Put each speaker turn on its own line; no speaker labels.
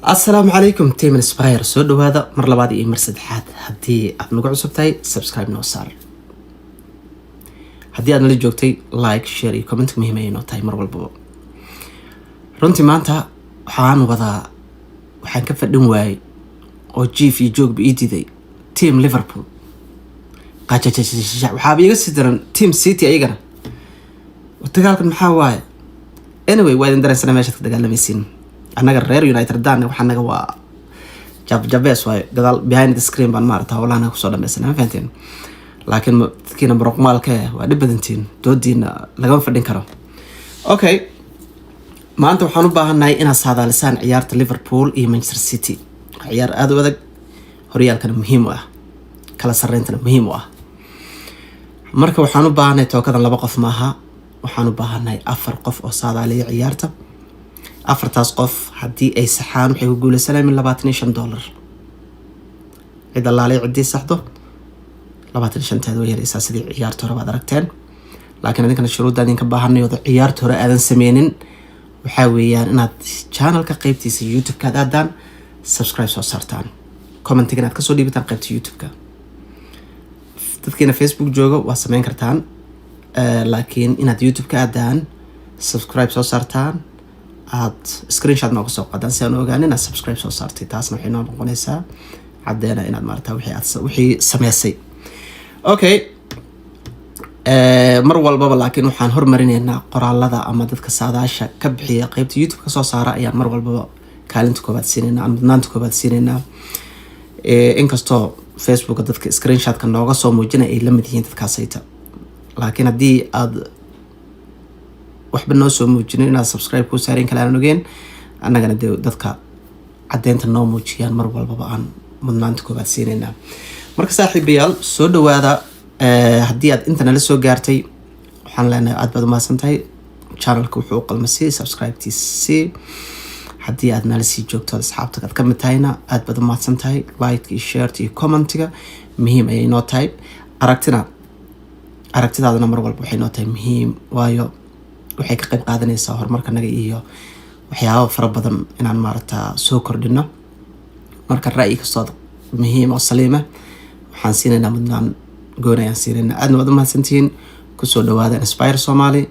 السلام عليكم تيم انسباير soo dhawaada mar labaad iyo mar saddexaad haddii aad nagu cusub tahay subscribe noo saar haddii aad nala joogtay like share iyo comment muhiim ay noo tahay mar walba runtii maanta waxaan ka fadhin waayay oo jiif iyo joogba ii diiday team Liverpool waxaa iiga sii daran team City ayagana dagaalkan maxaa waaye anyway waa idin dareensana meesha ka dagaalamaysiin anaga reer United daan waxaanaga waa jabes way gadaal behind the screen baan maarta hawlaana ku soo dhameysana fahanteen laakiin dadkiina barqmaalka waa dhib badantiin doodiina laga fadhin karo okay maanta waxaan u baahanahay inaad saadaalisaan ciyaarta Liverpool iyo Manchester City ciyaar aad u adag horyaalkana muhiim ah kala sareentana muhiim ah marka waxaan u baahanahay tookada laba qof maaha waxaan u baahanahay afar qof oo saadaaliya ciyaarta afartaas qof haddii ay saxaan waxay ku guuleysanayaan $25 cida laalay cidii saxdo 25 taad way yaraysaa sidii ciyaarta hore baad aragteen laakiin adinkana shuruudda idinka baahanay oo ciyaarta hore aadan sameynin waxa weeyaan inaad channelka qaybtiisa YouTube ka aadaan subscribe soo saartaan comment-ga inaad ka soo dhiibataan qaybta YouTube-ka dadkina Facebook jooga waa sameyn kartaan laakiin inaad YouTube ka aadaan subscribe soo saartaan aad screenshot nooga soo qadan si aan ogaan inaad subscribe soo saartay taasna waxay noo noqonaysaa cadeena inaad maartaa wixii sameysay okay mar walba laakiin waxaan hormarinaynaa qoraalada ama dadka saadaasha ka bixiya qaybta YouTube ka soo saara ayaan mar walba kaalinta koobaad siinayna ama mudnaanta koobaad siinayna inkastoo Facebook dadka screenshot-ka nooga soo muujinay ay la mid yihiin dadkaasayta laakiin haddii aad waxba noo soo muujinin inaad subscribe ku saareen kala aan ogeen annagana dadka cadeynta noo muujiyaan mar walba aan mudnaanta koobaad siinayna marka saaxiibayaal soo dhawaada haddii aad inta nala soo gaartay waxaan leenahay aad baad u mahadsantahay channelka wuxuu qalmasii subscribe-tiisi haddii aad nala sii joogto asxaabta aad ka mid tahayna aad baad u mahadsantahay like iyo share iyo comment-ga muhiim ayay noo tahay aragtidaadana mar walba waxay noo tahay muhiim waayo waxay ka qayb qaadanaysaa horumarka naga iyo waxyaabo fara badan inaan maarata soo kordhino marka ra'yi kastoo muhiim oo saliima waxaan siinaynaa mudnaan goonayaan siinaynaa aadna wada mahadsantihiin kusoo dhawaada Inspire Somali